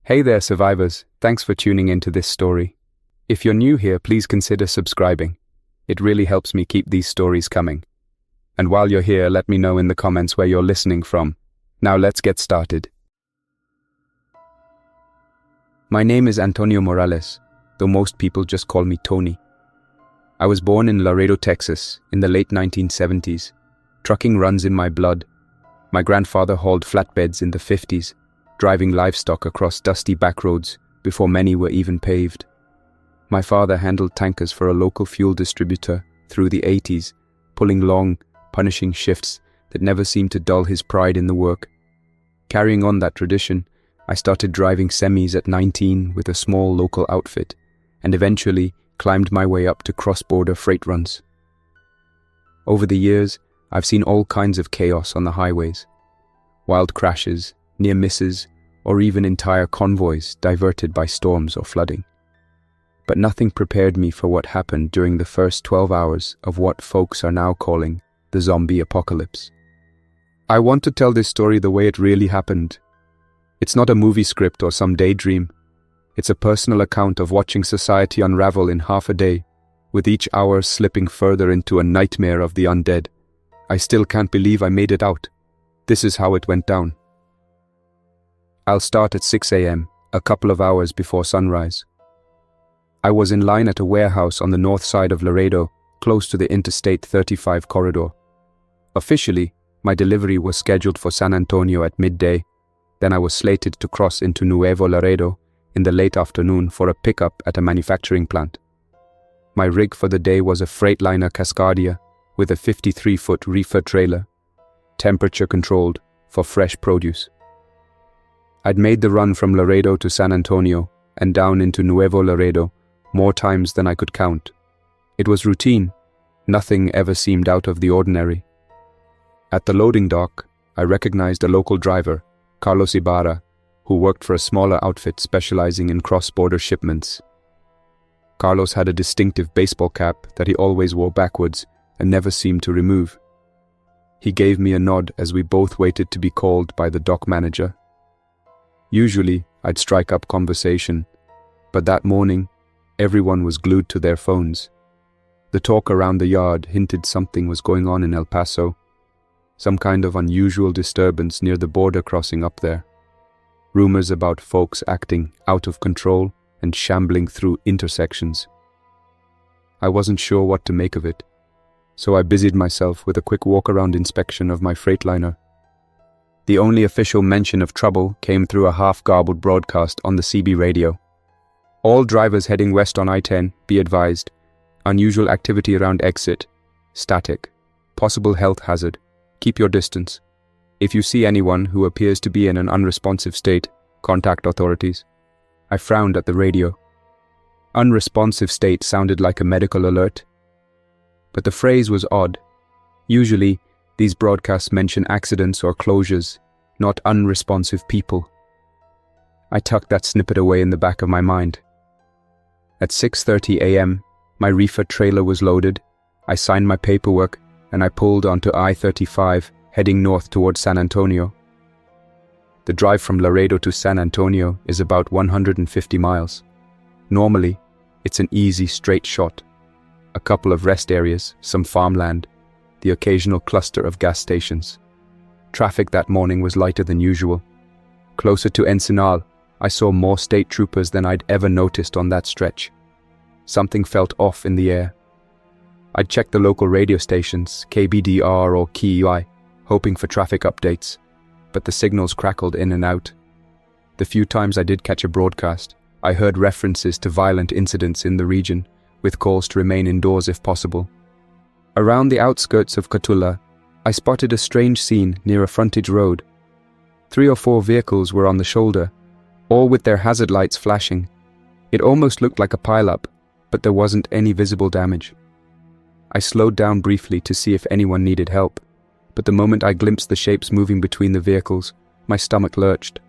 Hey there, survivors. Thanks for tuning into this story. If you're new here, please consider subscribing. It really helps me keep these stories coming. And while you're here, let me know in the comments where you're listening from. Now let's get started. My name is Antonio Morales, though most people just call me Tony. I was born in Laredo, Texas, in the late 1970s. Trucking runs in my blood. My grandfather hauled flatbeds in the 50s, driving livestock across dusty back roads before many were even paved. My father handled tankers for a local fuel distributor through the 80s, pulling long, punishing shifts that never seemed to dull his pride in the work. Carrying on that tradition, I started driving semis at 19 with a small local outfit, and eventually climbed my way up to cross-border freight runs. Over the years, I've seen all kinds of chaos on the highways. Wild crashes, near misses, or even entire convoys diverted by storms or flooding. But nothing prepared me for what happened during the first 12 hours of what folks are now calling the zombie apocalypse. I want to tell this story the way it really happened. It's not a movie script or some daydream. It's a personal account of watching society unravel in half a day, with each hour slipping further into a nightmare of the undead. I still can't believe I made it out. This is how it went down. I'll start at 6 a.m., a couple of hours before sunrise. I was in line at a warehouse on the north side of Laredo, close to the Interstate 35 corridor. Officially, my delivery was scheduled for San Antonio at midday. Then I was slated to cross into Nuevo Laredo in the late afternoon for a pickup at a manufacturing plant. My rig for the day was a Freightliner Cascadia with a 53-foot reefer trailer, temperature-controlled for fresh produce. I'd made the run from Laredo to San Antonio and down into Nuevo Laredo more times than I could count. It was routine. Nothing ever seemed out of the ordinary. At the loading dock, I recognized a local driver, Carlos Ibarra, who worked for a smaller outfit specializing in cross-border shipments. Carlos had a distinctive baseball cap that he always wore backwards and never seemed to remove. He gave me a nod as we both waited to be called by the dock manager. Usually, I'd strike up conversation, but that morning, everyone was glued to their phones. The talk around the yard hinted something was going on in El Paso, some kind of unusual disturbance near the border crossing up there. Rumors about folks acting out of control and shambling through intersections. I wasn't sure what to make of it, so I busied myself with a quick walk-around inspection of my Freightliner. The only official mention of trouble came through a half-garbled broadcast on the CB radio. All drivers heading west on I-10, be advised. Unusual activity around exit. Static. Possible health hazard. Keep your distance. If you see anyone who appears to be in an unresponsive state, contact authorities. I frowned at the radio. Unresponsive state sounded like a medical alert. But the phrase was odd. Usually, these broadcasts mention accidents or closures, not unresponsive people. I tucked that snippet away in the back of my mind. At 6:30 a.m., my reefer trailer was loaded. I signed my paperwork and I pulled onto I-35, heading north towards San Antonio. The drive from Laredo to San Antonio is about 150 miles. Normally, it's an easy straight shot. A couple of rest areas, some farmland, the occasional cluster of gas stations. Traffic that morning was lighter than usual. Closer to Encinal, I saw more state troopers than I'd ever noticed on that stretch. Something felt off in the air. I'd checked the local radio stations, KBDR or KEI, hoping for traffic updates, but the signals crackled in and out. The few times I did catch a broadcast, I heard references to violent incidents in the region, with calls to remain indoors if possible. Around the outskirts of Cotulla, I spotted a strange scene near a frontage road. 3 or 4 vehicles were on the shoulder, all with their hazard lights flashing. It almost looked like a pile-up, but there wasn't any visible damage. I slowed down briefly to see if anyone needed help, but the moment I glimpsed the shapes moving between the vehicles, my stomach lurched.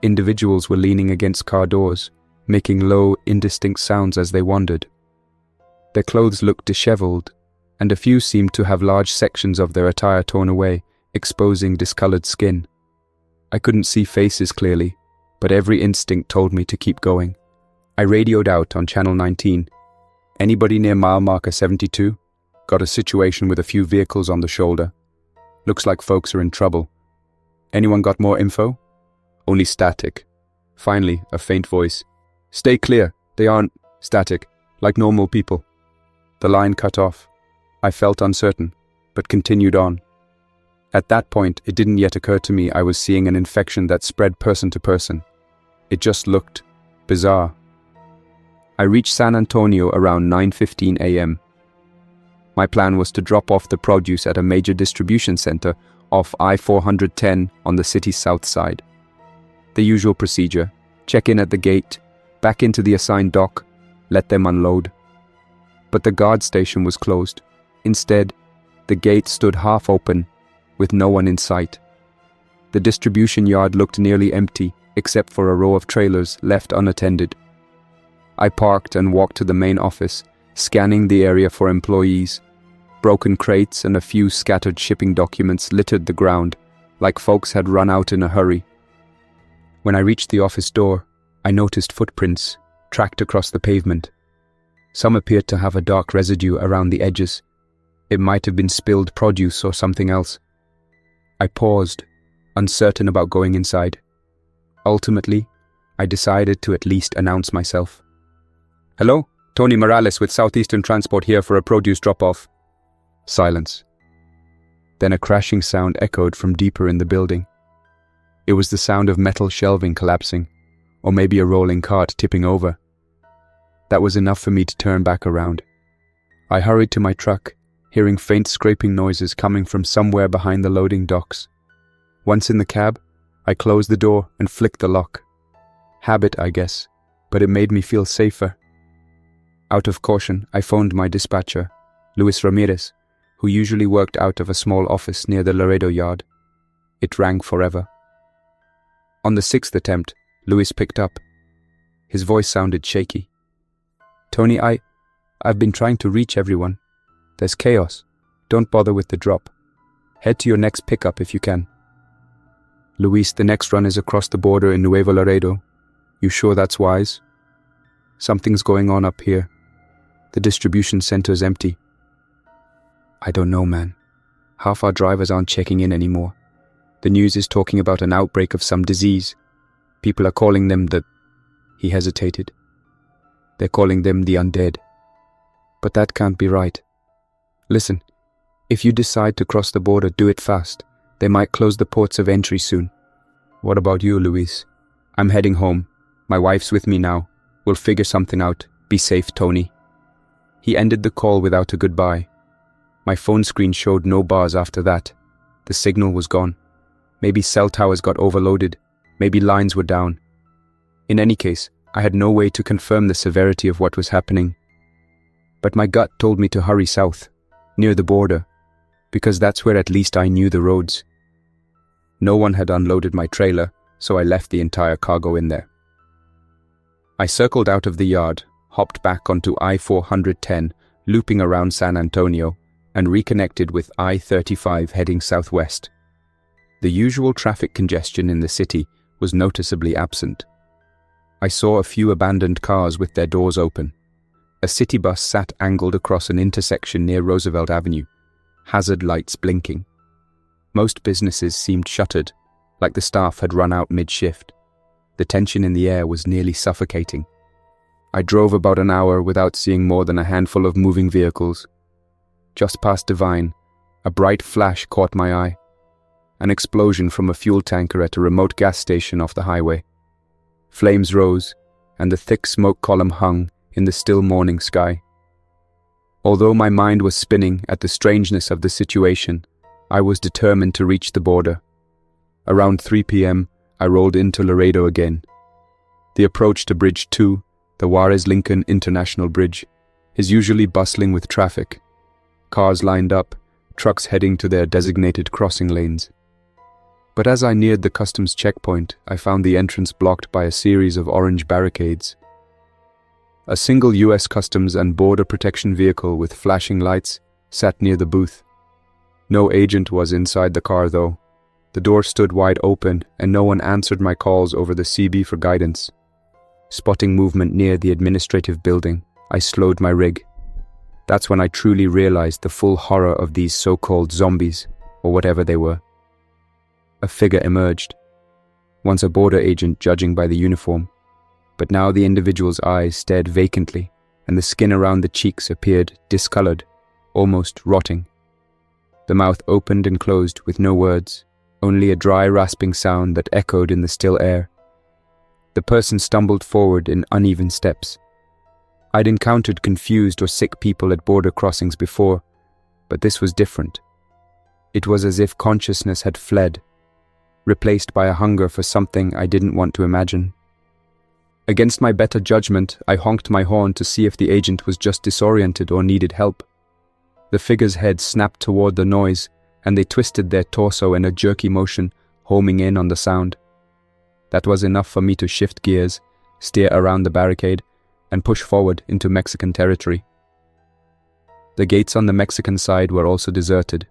Individuals were leaning against car doors, making low, indistinct sounds as they wandered. Their clothes looked disheveled, and a few seemed to have large sections of their attire torn away, exposing discolored skin. I couldn't see faces clearly, but every instinct told me to keep going. I radioed out on channel 19. Anybody near mile marker 72? Got a situation with a few vehicles on the shoulder. Looks like folks are in trouble. Anyone got more info? Only static. Finally, a faint voice. Stay clear. They aren't static, like normal people. The line cut off. I felt uncertain, but continued on. At that point, it didn't yet occur to me I was seeing an infection that spread person to person. It just looked bizarre. I reached San Antonio around 9:15 a.m. My plan was to drop off the produce at a major distribution center off I-410 on the city's south side. The usual procedure: check in at the gate, back into the assigned dock, let them unload. But the guard station was closed. Instead, the gate stood half open, with no one in sight. The distribution yard looked nearly empty, except for a row of trailers left unattended. I parked and walked to the main office, scanning the area for employees. Broken crates and a few scattered shipping documents littered the ground, like folks had run out in a hurry. When I reached the office door, I noticed footprints tracked across the pavement. Some appeared to have a dark residue around the edges. It might have been spilled produce or something else. I paused, uncertain about going inside. Ultimately, I decided to at least announce myself. Hello, Tony Morales with Southeastern Transport here for a produce drop-off. Silence. Then a crashing sound echoed from deeper in the building. It was the sound of metal shelving collapsing, or maybe a rolling cart tipping over. That was enough for me to turn back around. I hurried to my truck, hearing faint scraping noises coming from somewhere behind the loading docks. Once in the cab, I closed the door and flicked the lock. Habit, I guess, but it made me feel safer. Out of caution, I phoned my dispatcher, Luis Ramirez, who usually worked out of a small office near the Laredo yard. It rang forever. On the sixth attempt, Luis picked up. His voice sounded shaky. Tony, I've been trying to reach everyone. There's chaos. Don't bother with the drop. Head to your next pickup if you can. Luis, the next run is across the border in Nuevo Laredo. You sure that's wise? Something's going on up here. The distribution center's empty. I don't know, man. Half our drivers aren't checking in anymore. The news is talking about an outbreak of some disease. People are calling them He hesitated. They're calling them the undead. But that can't be right. Listen, if you decide to cross the border, do it fast. They might close the ports of entry soon. What about you, Luis? I'm heading home. My wife's with me now. We'll figure something out. Be safe, Tony. He ended the call without a goodbye. My phone screen showed no bars after that. The signal was gone. Maybe cell towers got overloaded. Maybe lines were down. In any case, I had no way to confirm the severity of what was happening. But my gut told me to hurry south, near the border, because that's where at least I knew the roads. No one had unloaded my trailer, so I left the entire cargo in there. I circled out of the yard, hopped back onto I-410, looping around San Antonio, and reconnected with I-35 heading southwest. The usual traffic congestion in the city was noticeably absent. I saw a few abandoned cars with their doors open. A city bus sat angled across an intersection near Roosevelt Avenue, hazard lights blinking. Most businesses seemed shuttered, like the staff had run out mid-shift. The tension in the air was nearly suffocating. I drove about an hour without seeing more than a handful of moving vehicles. Just past Divine, a bright flash caught my eye. An explosion from a fuel tanker at a remote gas station off the highway. Flames rose, and the thick smoke column hung in the still morning sky. Although my mind was spinning at the strangeness of the situation, I was determined to reach the border. Around 3 p.m., I rolled into Laredo again. The approach to Bridge 2, the Juarez-Lincoln International Bridge, is usually bustling with traffic. Cars lined up, trucks heading to their designated crossing lanes. But as I neared the customs checkpoint, I found the entrance blocked by a series of orange barricades. A single U.S. Customs and Border Protection vehicle with flashing lights sat near the booth. No agent was inside the car, though. The door stood wide open, and no one answered my calls over the CB for guidance. Spotting movement near the administrative building, I slowed my rig. That's when I truly realized the full horror of these so-called zombies, or whatever they were. A figure emerged, once a border agent judging by the uniform, but now the individual's eyes stared vacantly, and the skin around the cheeks appeared discolored, almost rotting. The mouth opened and closed with no words, only a dry rasping sound that echoed in the still air. The person stumbled forward in uneven steps. I'd encountered confused or sick people at border crossings before, but this was different. It was as if consciousness had fled, replaced by a hunger for something I didn't want to imagine. Against my better judgment, I honked my horn to see if the agent was just disoriented or needed help. The figure's head snapped toward the noise, and they twisted their torso in a jerky motion, homing in on the sound. That was enough for me to shift gears, steer around the barricade, and push forward into Mexican territory. The gates on the Mexican side were also deserted.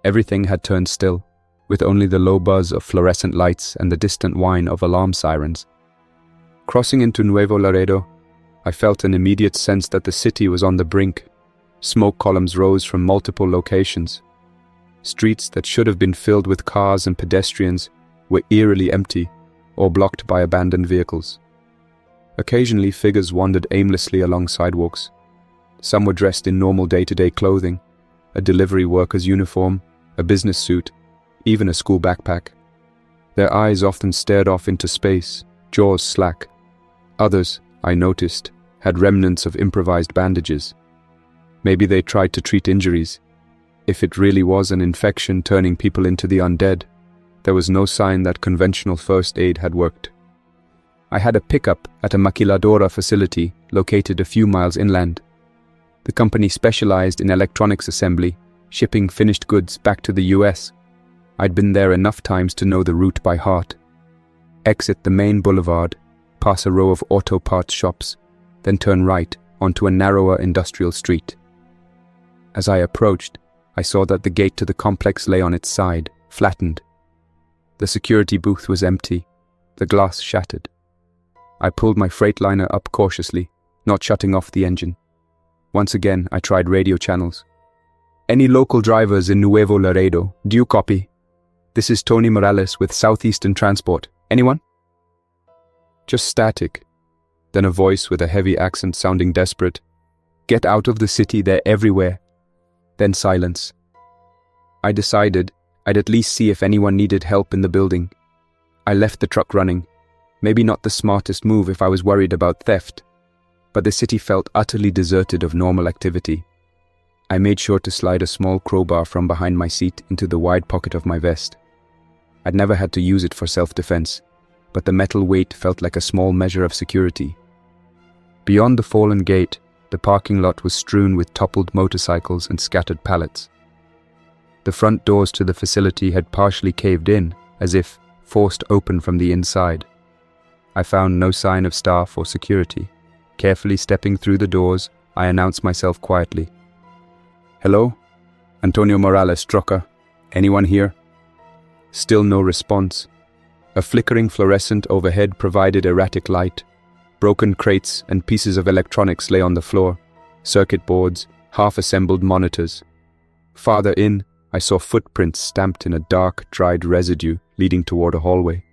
Everything had turned still, with only the low buzz of fluorescent lights and the distant whine of alarm sirens. Crossing into Nuevo Laredo, I felt an immediate sense that the city was on the brink. Smoke columns rose from multiple locations. Streets that should have been filled with cars and pedestrians were eerily empty or blocked by abandoned vehicles. Occasionally, figures wandered aimlessly along sidewalks. Some were dressed in normal day-to-day clothing, a delivery worker's uniform, a business suit, even a school backpack. Their eyes often stared off into space, jaws slack. Others, I noticed, had remnants of improvised bandages. Maybe they tried to treat injuries. If it really was an infection turning people into the undead, there was no sign that conventional first aid had worked. I had a pickup at a maquiladora facility located a few miles inland. The company specialized in electronics assembly, shipping finished goods back to the US. I'd been there enough times to know the route by heart. Exit the main boulevard, pass a row of auto parts shops, then turn right onto a narrower industrial street. As I approached, I saw that the gate to the complex lay on its side, flattened. The security booth was empty, the glass shattered. I pulled my Freightliner up cautiously, not shutting off the engine. Once again, I tried radio channels. Any local drivers in Nuevo Laredo, do you copy? This is Tony Morales with Southeastern Transport. Anyone? Just static. Then a voice with a heavy accent sounding desperate. Get out of the city, they're everywhere. Then silence. I decided I'd at least see if anyone needed help in the building. I left the truck running. Maybe not the smartest move if I was worried about theft, but the city felt utterly deserted of normal activity. I made sure to slide a small crowbar from behind my seat into the wide pocket of my vest. I'd never had to use it for self-defense, but the metal weight felt like a small measure of security. Beyond the fallen gate, the parking lot was strewn with toppled motorcycles and scattered pallets. The front doors to the facility had partially caved in, as if forced open from the inside. I found no sign of staff or security. Carefully stepping through the doors, I announced myself quietly. Hello? Antonio Morales, trucker. Anyone here? Still no response. A flickering fluorescent overhead provided erratic light. Broken crates and pieces of electronics lay on the floor. Circuit boards, half-assembled monitors. Farther in, I saw footprints stamped in a dark, dried residue leading toward a hallway.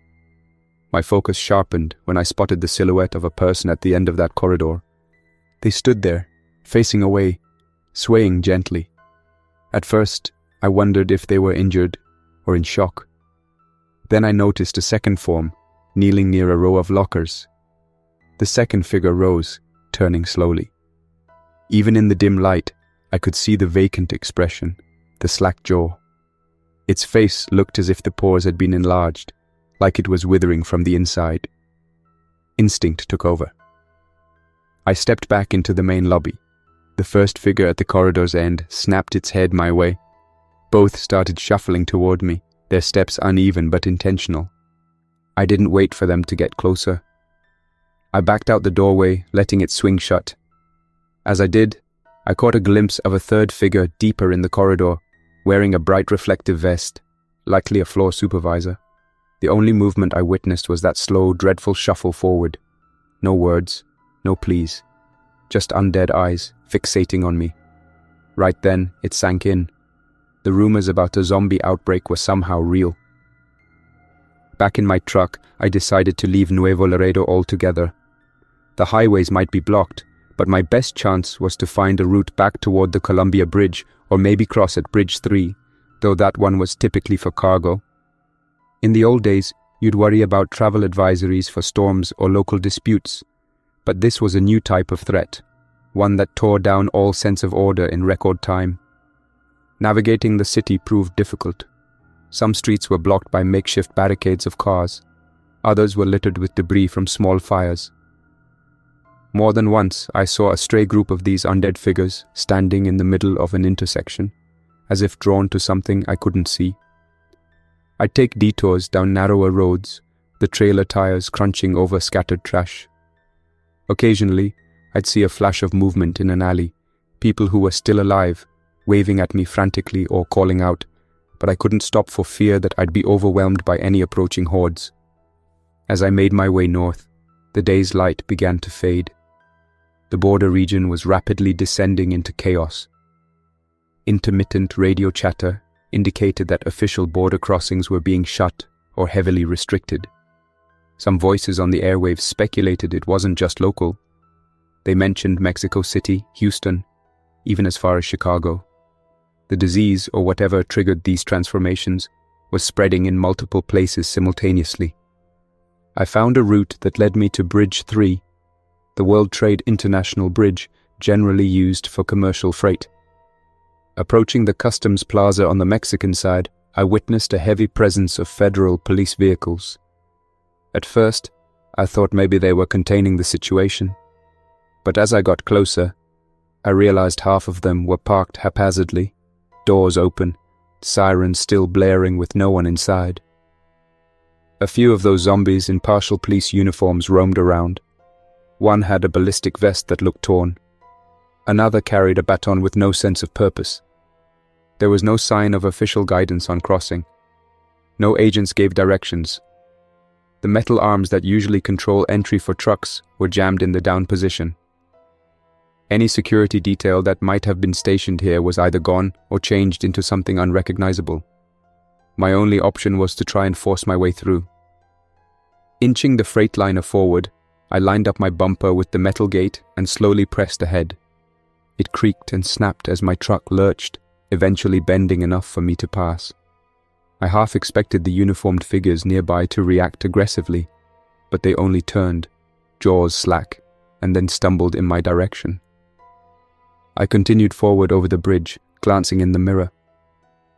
My focus sharpened when I spotted the silhouette of a person at the end of that corridor. They stood there, facing away, swaying gently. At first, I wondered if they were injured or in shock. Then I noticed a second form, kneeling near a row of lockers. The second figure rose, turning slowly. Even in the dim light, I could see the vacant expression, the slack jaw. Its face looked as if the pores had been enlarged, like it was withering from the inside. Instinct took over. I stepped back into the main lobby. The first figure at the corridor's end snapped its head my way. Both started shuffling toward me, their steps uneven but intentional. I didn't wait for them to get closer. I backed out the doorway, letting it swing shut. As I did, I caught a glimpse of a third figure deeper in the corridor, wearing a bright reflective vest, likely a floor supervisor. The only movement I witnessed was that slow, dreadful shuffle forward. No words, no pleas, just undead eyes fixating on me. Right then, it sank in. The rumors about a zombie outbreak were somehow real. Back in my truck, I decided to leave Nuevo Laredo altogether. The highways might be blocked, but my best chance was to find a route back toward the Columbia Bridge, or maybe cross at Bridge 3, though that one was typically for cargo. In the old days, you'd worry about travel advisories for storms or local disputes, but this was a new type of threat, one that tore down all sense of order in record time. Navigating the city proved difficult. Some streets were blocked by makeshift barricades of cars. Others were littered with debris from small fires. More than once, I saw a stray group of these undead figures standing in the middle of an intersection, as if drawn to something I couldn't see. I'd take detours down narrower roads, the trailer tires crunching over scattered trash. Occasionally, I'd see a flash of movement in an alley, people who were still alive, waving at me frantically or calling out, but I couldn't stop for fear that I'd be overwhelmed by any approaching hordes. As I made my way north, the day's light began to fade. The border region was rapidly descending into chaos. Intermittent radio chatter indicated that official border crossings were being shut or heavily restricted. Some voices on the airwaves speculated it wasn't just local. They mentioned Mexico City, Houston, even as far as Chicago. The disease, or whatever triggered these transformations, was spreading in multiple places simultaneously. I found a route that led me to Bridge 3, the World Trade International Bridge generally used for commercial freight. Approaching the customs plaza on the Mexican side, I witnessed a heavy presence of federal police vehicles. At first, I thought maybe they were containing the situation. But as I got closer, I realized half of them were parked haphazardly, doors open, sirens still blaring with no one inside. A few of those zombies in partial police uniforms roamed around. One had a ballistic vest that looked torn. Another carried a baton with no sense of purpose. There was no sign of official guidance on crossing. No agents gave directions. The metal arms that usually control entry for trucks were jammed in the down position. Any security detail that might have been stationed here was either gone or changed into something unrecognizable. My only option was to try and force my way through. Inching the freightliner forward, I lined up my bumper with the metal gate and slowly pressed ahead. It creaked and snapped as my truck lurched, eventually bending enough for me to pass. I half expected the uniformed figures nearby to react aggressively, but they only turned, jaws slack, and then stumbled in my direction. I continued forward over the bridge, glancing in the mirror.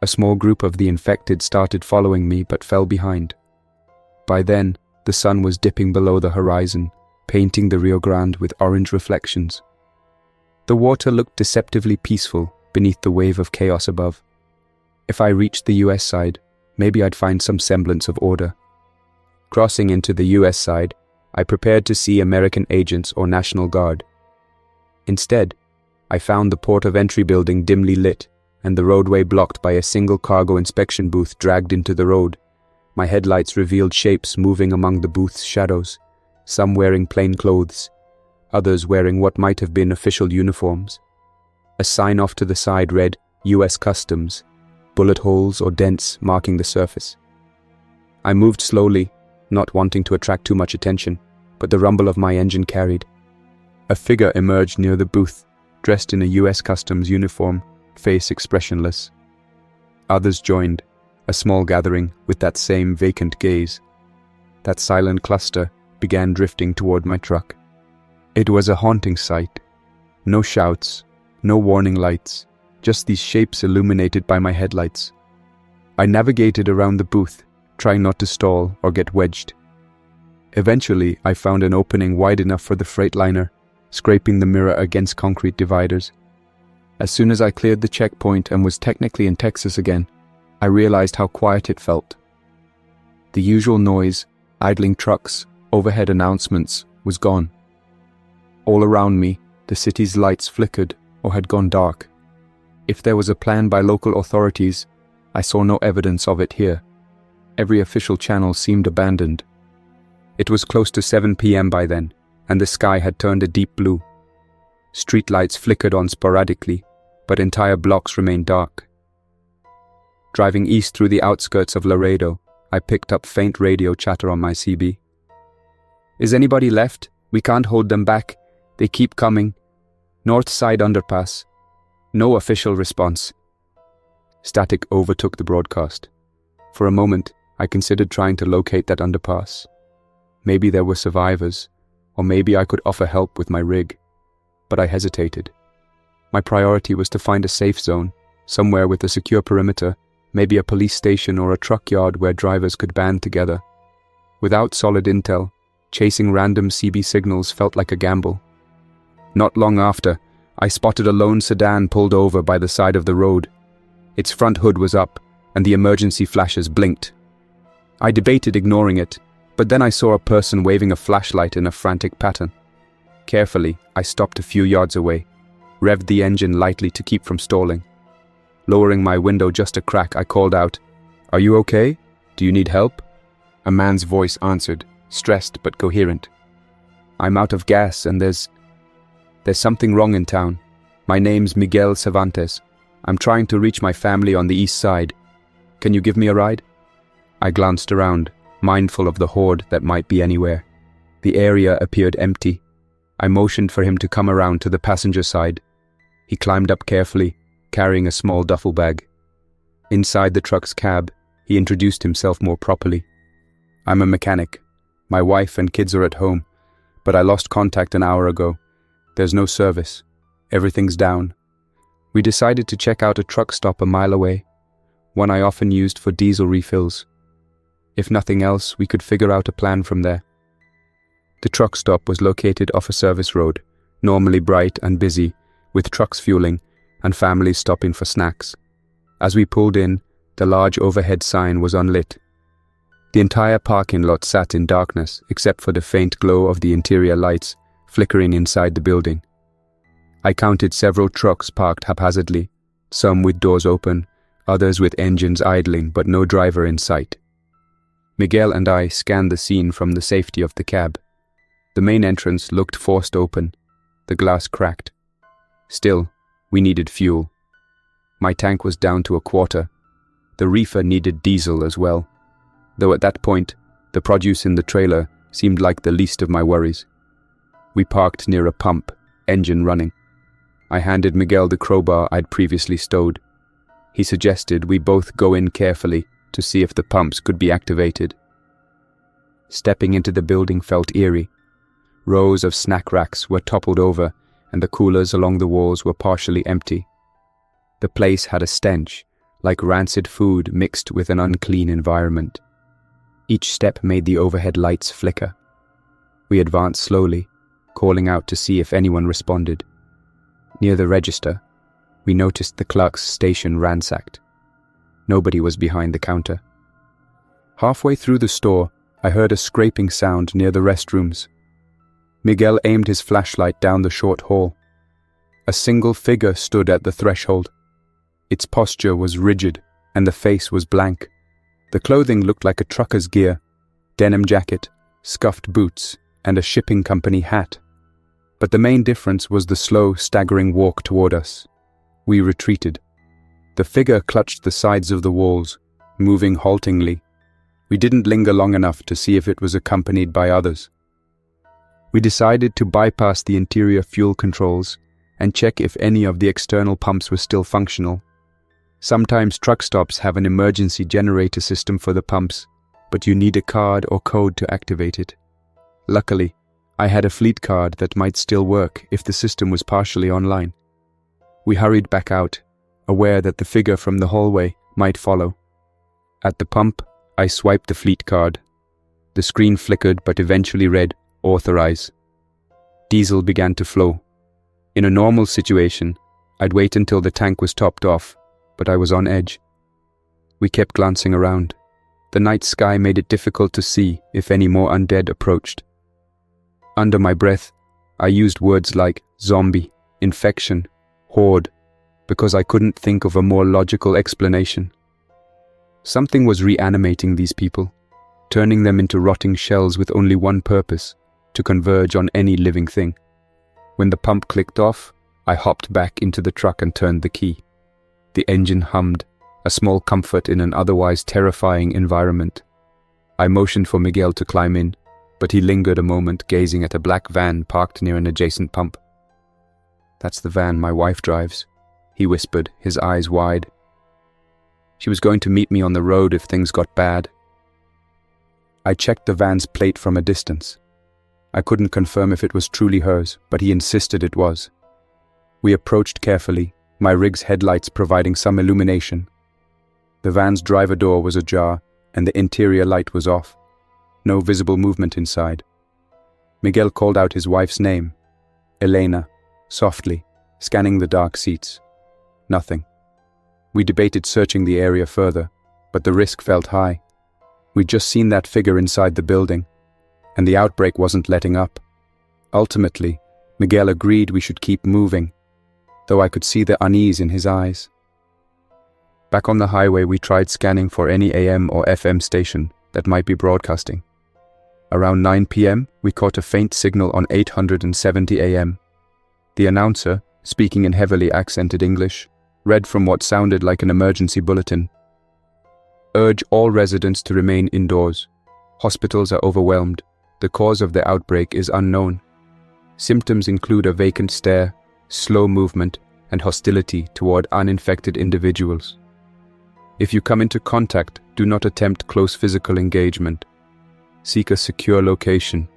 A small group of the infected started following me but fell behind. By then, the sun was dipping below the horizon, painting the Rio Grande with orange reflections. The water looked deceptively peaceful beneath the wave of chaos above. If I reached the US side, maybe I'd find some semblance of order. Crossing into the US side, I prepared to see American agents or National Guard. Instead, I found the port of entry building dimly lit and the roadway blocked by a single cargo inspection booth dragged into the road. My headlights revealed shapes moving among the booth's shadows, some wearing plain clothes, others wearing what might have been official uniforms. A sign off to the side read, US Customs, bullet holes or dents marking the surface. I moved slowly, not wanting to attract too much attention, but the rumble of my engine carried. A figure emerged near the booth, dressed in a US Customs uniform, face expressionless. Others joined, a small gathering with that same vacant gaze. That silent cluster began drifting toward my truck. It was a haunting sight. No shouts, no warning lights, just these shapes illuminated by my headlights. I navigated around the booth, trying not to stall or get wedged. Eventually, I found an opening wide enough for the freightliner, scraping the mirror against concrete dividers. As soon as I cleared the checkpoint and was technically in Texas again, I realized how quiet it felt. The usual noise, idling trucks, overhead announcements, was gone. All around me, the city's lights flickered or had gone dark. If there was a plan by local authorities, I saw no evidence of it here. Every official channel seemed abandoned. It was close to 7 p.m. by then, and the sky had turned a deep blue. Streetlights flickered on sporadically, but entire blocks remained dark. Driving east through the outskirts of Laredo, I picked up faint radio chatter on my CB. "Is anybody left? We can't hold them back. They keep coming. North side underpass." No official response. Static overtook the broadcast. For a moment, I considered trying to locate that underpass. Maybe there were survivors, or maybe I could offer help with my rig. But I hesitated. My priority was to find a safe zone, somewhere with a secure perimeter, maybe a police station or a truck yard where drivers could band together. Without solid intel, chasing random CB signals felt like a gamble. Not long after, I spotted a lone sedan pulled over by the side of the road. Its front hood was up, and the emergency flashes blinked. I debated ignoring it, but then I saw a person waving a flashlight in a frantic pattern. Carefully, I stopped a few yards away, revved the engine lightly to keep from stalling. Lowering my window just a crack, I called out, "Are you okay? Do you need help?" A man's voice answered, stressed but coherent. "I'm out of gas and there's something wrong in town. My name's Miguel Cervantes. I'm trying to reach my family on the east side. Can you give me a ride?" I glanced around, mindful of the horde that might be anywhere. The area appeared empty. I motioned for him to come around to the passenger side. He climbed up carefully, carrying a small duffel bag. Inside the truck's cab, he introduced himself more properly. "I'm a mechanic. My wife and kids are at home, but I lost contact an hour ago. There's no service. Everything's down." We decided to check out a truck stop a mile away, one I often used for diesel refills. If nothing else, we could figure out a plan from there. The truck stop was located off a service road, normally bright and busy, with trucks fueling and families stopping for snacks. As we pulled in, the large overhead sign was unlit. The entire parking lot sat in darkness except for the faint glow of the interior lights flickering inside the building. I counted several trucks parked haphazardly, some with doors open, others with engines idling but no driver in sight. Miguel and I scanned the scene from the safety of the cab. The main entrance looked forced open, the glass cracked. Still, we needed fuel. My tank was down to a quarter. The reefer needed diesel as well, though at that point, the produce in the trailer seemed like the least of my worries. We parked near a pump, engine running. I handed Miguel the crowbar I'd previously stowed. He suggested we both go in carefully to see if the pumps could be activated. Stepping into the building felt eerie. Rows of snack racks were toppled over, and the coolers along the walls were partially empty. The place had a stench, like rancid food mixed with an unclean environment. Each step made the overhead lights flicker. We advanced slowly, calling out to see if anyone responded. Near the register, we noticed the clerk's station ransacked. Nobody was behind the counter. Halfway through the store, I heard a scraping sound near the restrooms. Miguel aimed his flashlight down the short hall. A single figure stood at the threshold. Its posture was rigid, and the face was blank. The clothing looked like a trucker's gear, denim jacket, scuffed boots, and a shipping company hat. But the main difference was the slow, staggering walk toward us. We retreated. The figure clutched the sides of the walls, moving haltingly. We didn't linger long enough to see if it was accompanied by others. We decided to bypass the interior fuel controls and check if any of the external pumps were still functional. Sometimes truck stops have an emergency generator system for the pumps, but you need a card or code to activate it. Luckily, I had a fleet card that might still work if the system was partially online. We hurried back out, aware that the figure from the hallway might follow. At the pump, I swiped the fleet card. The screen flickered but eventually read, "Authorize." Diesel began to flow. In a normal situation, I'd wait until the tank was topped off, but I was on edge. We kept glancing around. The night sky made it difficult to see if any more undead approached. Under my breath, I used words like zombie, infection, horde, because I couldn't think of a more logical explanation. Something was reanimating these people, turning them into rotting shells with only one purpose: to converge on any living thing. When the pump clicked off, I hopped back into the truck and turned the key. The engine hummed, a small comfort in an otherwise terrifying environment. I motioned for Miguel to climb in, but he lingered a moment, gazing at a black van parked near an adjacent pump. "That's the van my wife drives," he whispered, his eyes wide. "She was going to meet me on the road if things got bad." I checked the van's plate from a distance. I couldn't confirm if it was truly hers, but he insisted it was. We approached carefully, my rig's headlights providing some illumination. The van's driver door was ajar, and the interior light was off. No visible movement inside. Miguel called out his wife's name, Elena, softly, scanning the dark seats. Nothing. We debated searching the area further, but the risk felt high. We'd just seen that figure inside the building, and the outbreak wasn't letting up. Ultimately, Miguel agreed we should keep moving, though I could see the unease in his eyes. Back on the highway, we tried scanning for any AM or FM station that might be broadcasting. Around 9 p.m., we caught a faint signal on 870 AM. The announcer, speaking in heavily accented English, read from what sounded like an emergency bulletin. "Urge all residents to remain indoors. Hospitals are overwhelmed. The cause of the outbreak is unknown. Symptoms include a vacant stare, slow movement, and hostility toward uninfected individuals. If you come into contact, do not attempt close physical engagement. Seek a secure location.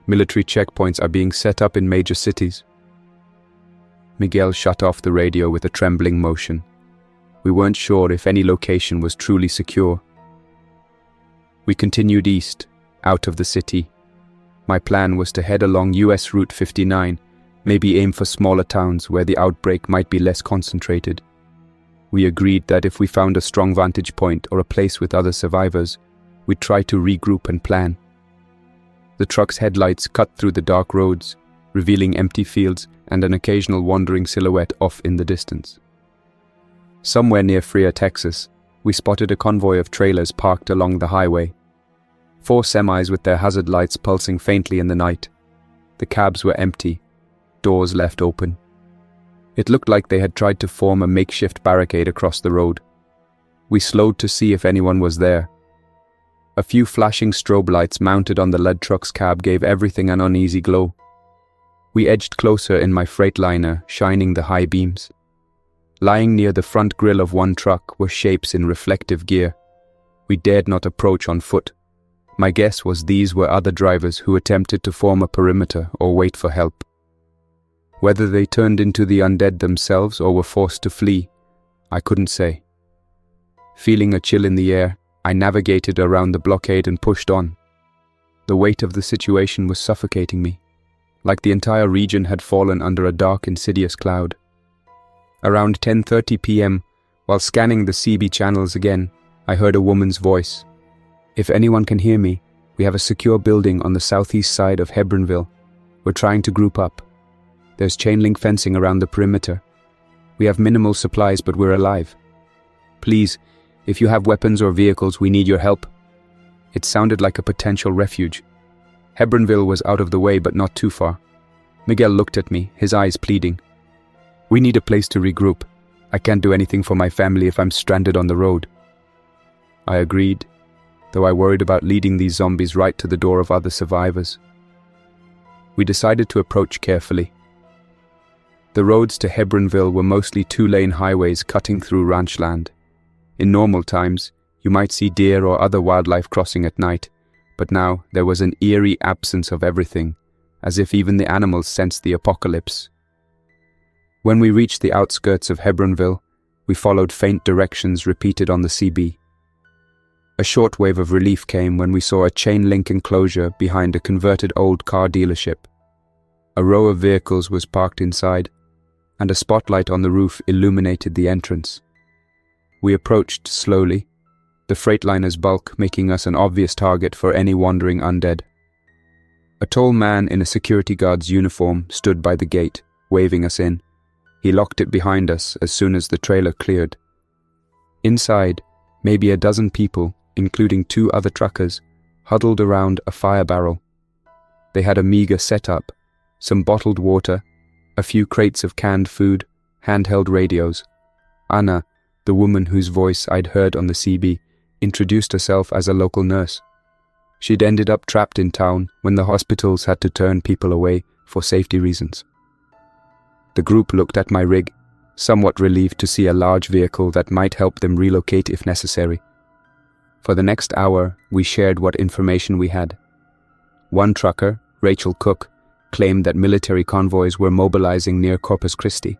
Military checkpoints are being set up in major cities." Miguel shut off the radio with a trembling motion. We weren't sure if any location was truly secure. We continued east, out of the city. My plan was to head along US Route 59, maybe aim for smaller towns where the outbreak might be less concentrated. We agreed that if we found a strong vantage point or a place with other survivors, we'd try to regroup and plan. The truck's headlights cut through the dark roads, revealing empty fields and an occasional wandering silhouette off in the distance. Somewhere near Freer, Texas, we spotted a convoy of trailers parked along the highway. 4 semis with their hazard lights pulsing faintly in the night. The cabs were empty, doors left open. It looked like they had tried to form a makeshift barricade across the road. We slowed to see if anyone was there. A few flashing strobe lights mounted on the lead truck's cab gave everything an uneasy glow. We edged closer in my Freightliner, shining the high beams. Lying near the front grille of one truck were shapes in reflective gear. We dared not approach on foot. My guess was these were other drivers who attempted to form a perimeter or wait for help. Whether they turned into the undead themselves or were forced to flee, I couldn't say. Feeling a chill in the air, I navigated around the blockade and pushed on. The weight of the situation was suffocating me, like the entire region had fallen under a dark, insidious cloud. Around 10:30 p.m., while scanning the CB channels again, I heard a woman's voice. "If anyone can hear me, we have a secure building on the southeast side of Hebronville. We're trying to group up. There's chain link fencing around the perimeter. We have minimal supplies, but we're alive. Please, if you have weapons or vehicles, we need your help." It sounded like a potential refuge. Hebronville was out of the way, but not too far. Miguel looked at me, his eyes pleading. "We need a place to regroup. I can't do anything for my family if I'm stranded on the road." I agreed, though I worried about leading these zombies right to the door of other survivors. We decided to approach carefully. The roads to Hebronville were mostly 2-lane highways cutting through ranch land. In normal times, you might see deer or other wildlife crossing at night, but now there was an eerie absence of everything, as if even the animals sensed the apocalypse. When we reached the outskirts of Hebronville, we followed faint directions repeated on the CB. A short wave of relief came when we saw a chain-link enclosure behind a converted old car dealership. A row of vehicles was parked inside, and a spotlight on the roof illuminated the entrance. We approached slowly, the Freightliner's bulk making us an obvious target for any wandering undead. A tall man in a security guard's uniform stood by the gate, waving us in. He locked it behind us as soon as the trailer cleared. Inside, Maybe a dozen people, including 2 other truckers, huddled around a fire barrel. They had a meager setup, some bottled water, a few crates of canned food, handheld radios. Anna, the woman whose voice I'd heard on the CB, introduced herself as a local nurse. She'd ended up trapped in town when the hospitals had to turn people away for safety reasons. The group looked at my rig, somewhat relieved to see a large vehicle that might help them relocate if necessary. For the next hour, we shared what information we had. One trucker, Rachel Cook, claimed that military convoys were mobilizing near Corpus Christi.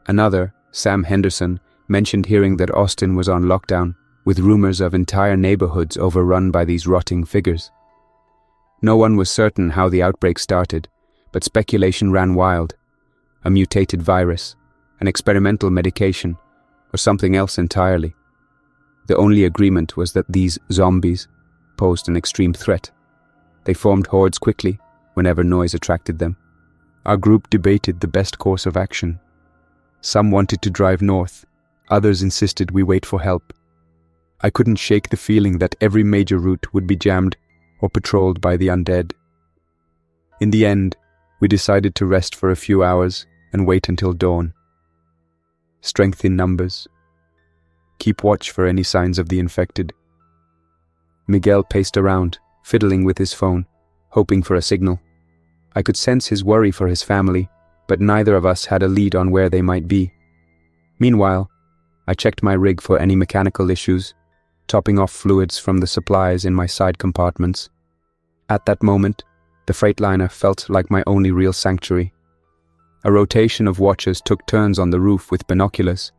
Another, Sam Henderson, mentioned hearing that Austin was on lockdown, with rumors of entire neighborhoods overrun by these rotting figures. No one was certain how the outbreak started, but speculation ran wild. A mutated virus, an experimental medication, or something else entirely. The only agreement was that these zombies posed an extreme threat. They formed hordes quickly, whenever noise attracted them. Our group debated the best course of action. Some wanted to drive north, others insisted we wait for help. I couldn't shake the feeling that every major route would be jammed or patrolled by the undead. In the end, we decided to rest for a few hours and wait until dawn. Strength in numbers. Keep watch for any signs of the infected. Miguel paced around, fiddling with his phone, hoping for a signal. I could sense his worry for his family, but neither of us had a lead on where they might be. Meanwhile, I checked my rig for any mechanical issues, topping off fluids from the supplies in my side compartments. At that moment, the Freightliner felt like my only real sanctuary. A rotation of watchers took turns on the roof with binoculars.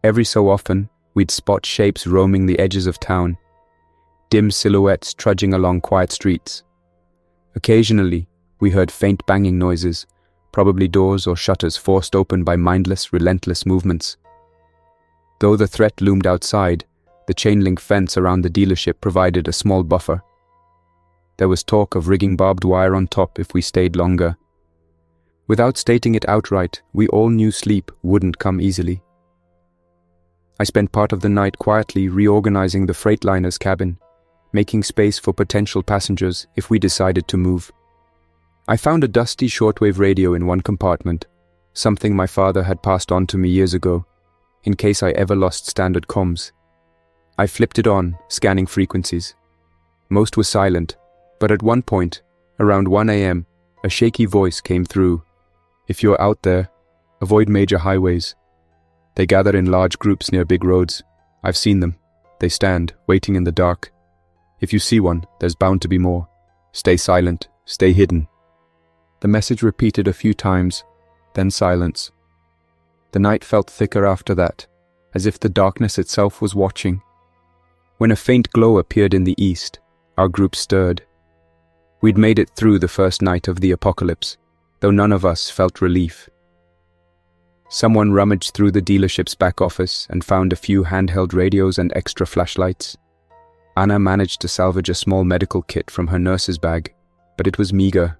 Every so often, we'd spot shapes roaming the edges of town, dim silhouettes trudging along quiet streets. Occasionally, we heard faint banging noises, probably doors or shutters forced open by mindless, relentless movements. Though the threat loomed outside, the chain-link fence around the dealership provided a small buffer. There was talk of rigging barbed wire on top if we stayed longer. Without stating it outright, we all knew sleep wouldn't come easily. I spent part of the night quietly reorganizing the Freightliner's cabin, making space for potential passengers if we decided to move. I found a dusty shortwave radio in one compartment, something my father had passed on to me years ago, in case I ever lost standard comms. I flipped it on, scanning frequencies. Most were silent, but at one point, around 1 a.m., a shaky voice came through. If you're out there, avoid major highways. They gather in large groups near big roads. I've seen them. They stand, waiting in the dark. If you see one, there's bound to be more. Stay silent, stay hidden. The message repeated a few times, then silence. The night felt thicker after that, as if the darkness itself was watching. When a faint glow appeared in the east, our group stirred. We'd made it through the first night of the apocalypse, though none of us felt relief. Someone rummaged through the dealership's back office and found a few handheld radios and extra flashlights. Anna managed to salvage a small medical kit from her nurse's bag, but it was meager.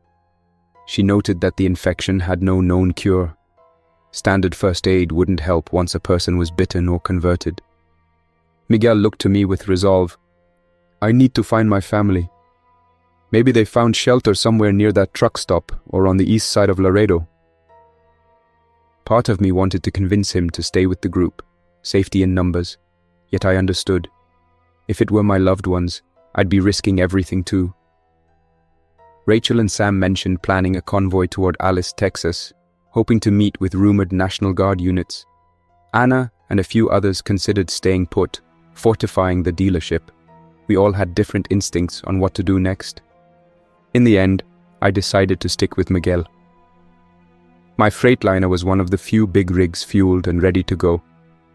She noted that the infection had no known cure. Standard first aid wouldn't help once a person was bitten or converted. Miguel looked to me with resolve. I need to find my family. Maybe they found shelter somewhere near that truck stop or on the east side of Laredo. Part of me wanted to convince him to stay with the group, safety in numbers, yet I understood. If it were my loved ones, I'd be risking everything too. Rachel and Sam mentioned planning a convoy toward Alice, Texas, hoping to meet with rumored National Guard units. Anna and a few others considered staying put, fortifying the dealership. We all had different instincts on what to do next. In the end, I decided to stick with Miguel. My Freightliner was one of the few big rigs fueled and ready to go.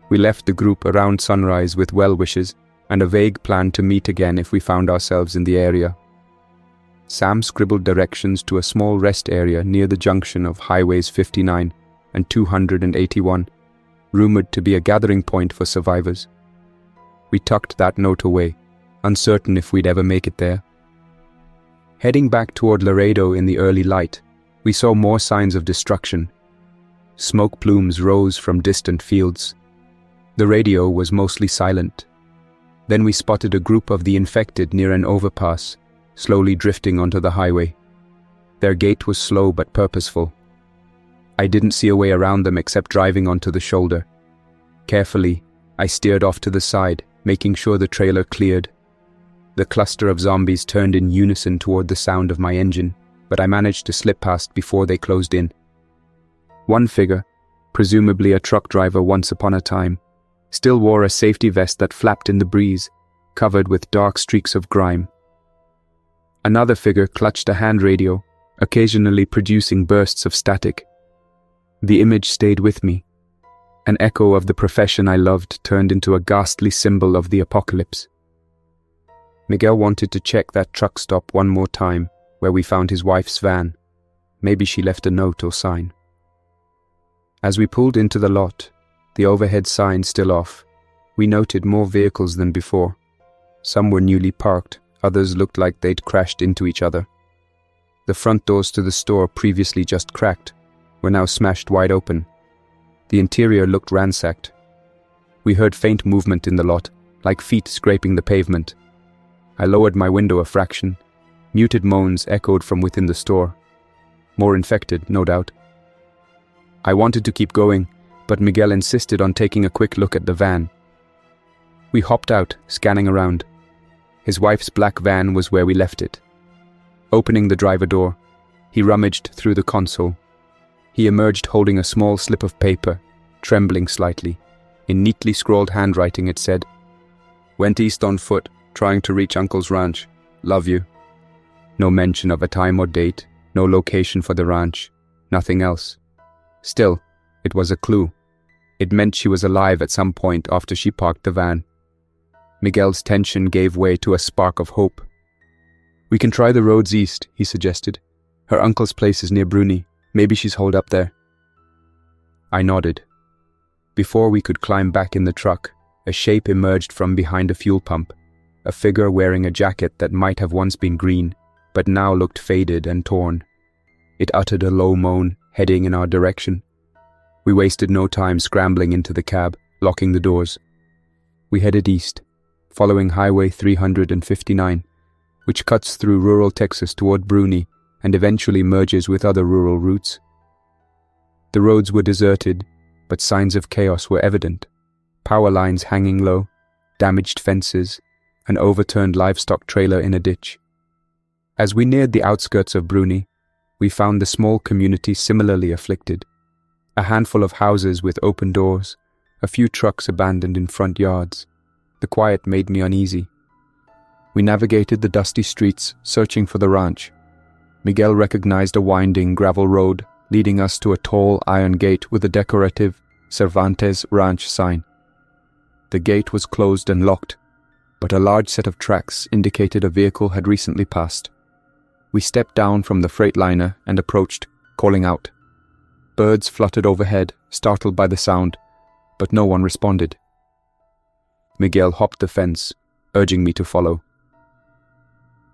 We left the group around sunrise with well wishes and a vague plan to meet again if we found ourselves in the area. Sam scribbled directions to a small rest area near the junction of Highways 59 and 281, rumored to be a gathering point for survivors. We tucked that note away, uncertain if we'd ever make it there. Heading back toward Laredo in the early light, we saw more signs of destruction. Smoke plumes rose from distant fields. The radio was mostly silent. Then we spotted a group of the infected near an overpass, slowly drifting onto the highway. Their gait was slow but purposeful. I didn't see a way around them except driving onto the shoulder. Carefully, I steered off to the side, making sure the trailer cleared. The cluster of zombies turned in unison toward the sound of my engine, but I managed to slip past before they closed in. One figure, presumably a truck driver once upon a time, still wore a safety vest that flapped in the breeze, covered with dark streaks of grime. Another figure clutched a hand radio, occasionally producing bursts of static. The image stayed with me. An echo of the profession I loved turned into a ghastly symbol of the apocalypse. Miguel wanted to check that truck stop one more time, where we found his wife's van. Maybe she left a note or sign. As we pulled into the lot, the overhead sign still off, we noted more vehicles than before. Some were newly parked, others looked like they'd crashed into each other. The front doors to the store, previously just cracked, were now smashed wide open. The interior looked ransacked. We heard faint movement in the lot, like feet scraping the pavement. I lowered my window a fraction. Muted moans echoed from within the store. More infected, no doubt. I wanted to keep going, but Miguel insisted on taking a quick look at the van. We hopped out, scanning around. His wife's black van was where we left it. Opening the driver door, he rummaged through the console. He emerged holding a small slip of paper, trembling slightly. In neatly scrawled handwriting it said, "Went east on foot, trying to reach Uncle's ranch. Love you." No mention of a time or date, no location for the ranch, nothing else. Still, it was a clue. It meant she was alive at some point after she parked the van. Miguel's tension gave way to a spark of hope. "We can try the roads east," he suggested. "Her uncle's place is near Bruni. Maybe she's holed up there." I nodded. Before we could climb back in the truck, a shape emerged from behind a fuel pump, a figure wearing a jacket that might have once been green, but now looked faded and torn. It uttered a low moan, heading in our direction. We wasted no time scrambling into the cab, locking the doors. We headed east, following Highway 359, which cuts through rural Texas toward Bruni and eventually merges with other rural routes. The roads were deserted, but signs of chaos were evident. Power lines hanging low, damaged fences, an overturned livestock trailer in a ditch. As we neared the outskirts of Bruni, we found the small community similarly afflicted. A handful of houses with open doors, a few trucks abandoned in front yards. The quiet made me uneasy. We navigated the dusty streets, searching for the ranch. Miguel recognized a winding gravel road leading us to a tall iron gate with a decorative Cervantes Ranch sign. The gate was closed and locked, but a large set of tracks indicated a vehicle had recently passed. We stepped down from the freightliner and approached, calling out. Birds fluttered overhead, startled by the sound, but no one responded. Miguel hopped the fence, urging me to follow.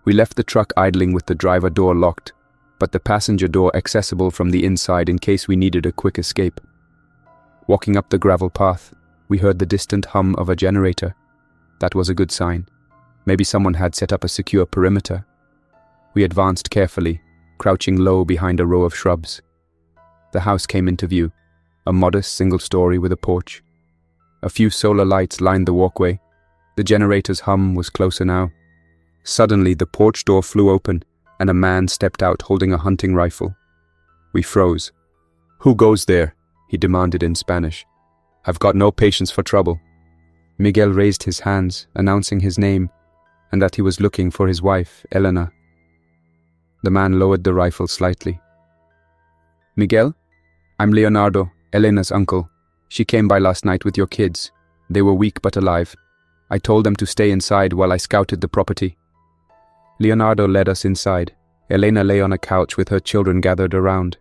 We left the truck idling with the driver door locked, but the passenger door accessible from the inside in case we needed a quick escape. Walking up the gravel path, we heard the distant hum of a generator. That was a good sign. Maybe someone had set up a secure perimeter. We advanced carefully, crouching low behind a row of shrubs. The house came into view, a modest single story with a porch. A few solar lights lined the walkway. The generator's hum was closer now. Suddenly, the porch door flew open, and a man stepped out holding a hunting rifle. We froze. "Who goes there?" he demanded in Spanish. "I've got no patience for trouble." Miguel raised his hands, announcing his name, and that he was looking for his wife, Elena. The man lowered the rifle slightly. "Miguel? I'm Leonardo, Elena's uncle. She came by last night with your kids. They were weak but alive. I told them to stay inside while I scouted the property." Leonardo led us inside. Elena lay on a couch with her children gathered around.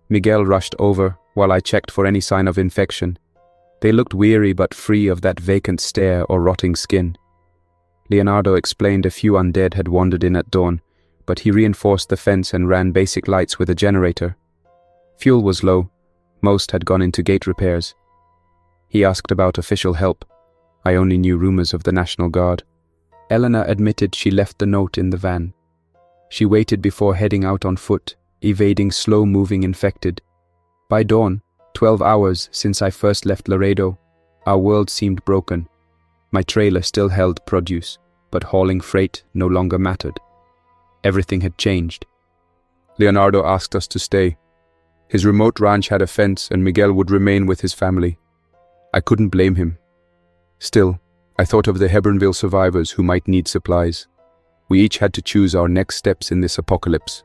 Miguel rushed over while I checked for any sign of infection. They looked weary but free of that vacant stare or rotting skin. Leonardo explained a few undead had wandered in at dawn, but he reinforced the fence and ran basic lights with a generator. Fuel was low. Most had gone into gate repairs. He asked about official help. I only knew rumors of the National Guard. Eleanor admitted she left the note in the van. She waited before heading out on foot, evading slow-moving infected. By dawn, 12 hours since I first left Laredo, our world seemed broken. My trailer still held produce, but hauling freight no longer mattered. Everything had changed. Leonardo asked us to stay. His remote ranch had a fence and Miguel would remain with his family. I couldn't blame him. Still, I thought of the Hebronville survivors who might need supplies. We each had to choose our next steps in this apocalypse.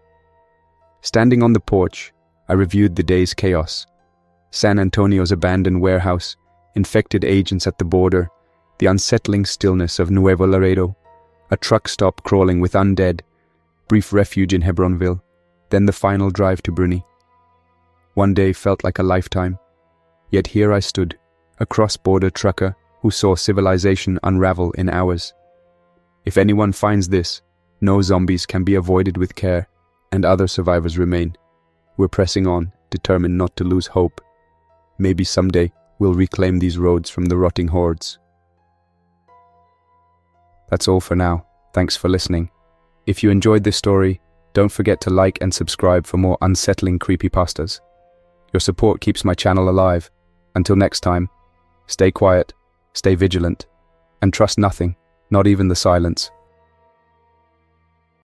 Standing on the porch, I reviewed the day's chaos. San Antonio's abandoned warehouse, infected agents at the border, the unsettling stillness of Nuevo Laredo, a truck stop crawling with undead, brief refuge in Hebronville, then the final drive to Bruni. One day felt like a lifetime. Yet here I stood, a cross-border trucker who saw civilization unravel in hours. If anyone finds this, no zombies can be avoided with care, and other survivors remain. We're pressing on, determined not to lose hope. Maybe someday we'll reclaim these roads from the rotting hordes. That's all for now. Thanks for listening. If you enjoyed this story, don't forget to like and subscribe for more unsettling creepypastas. Your support keeps my channel alive. Until next time, stay quiet, stay vigilant, and trust nothing, not even the silence.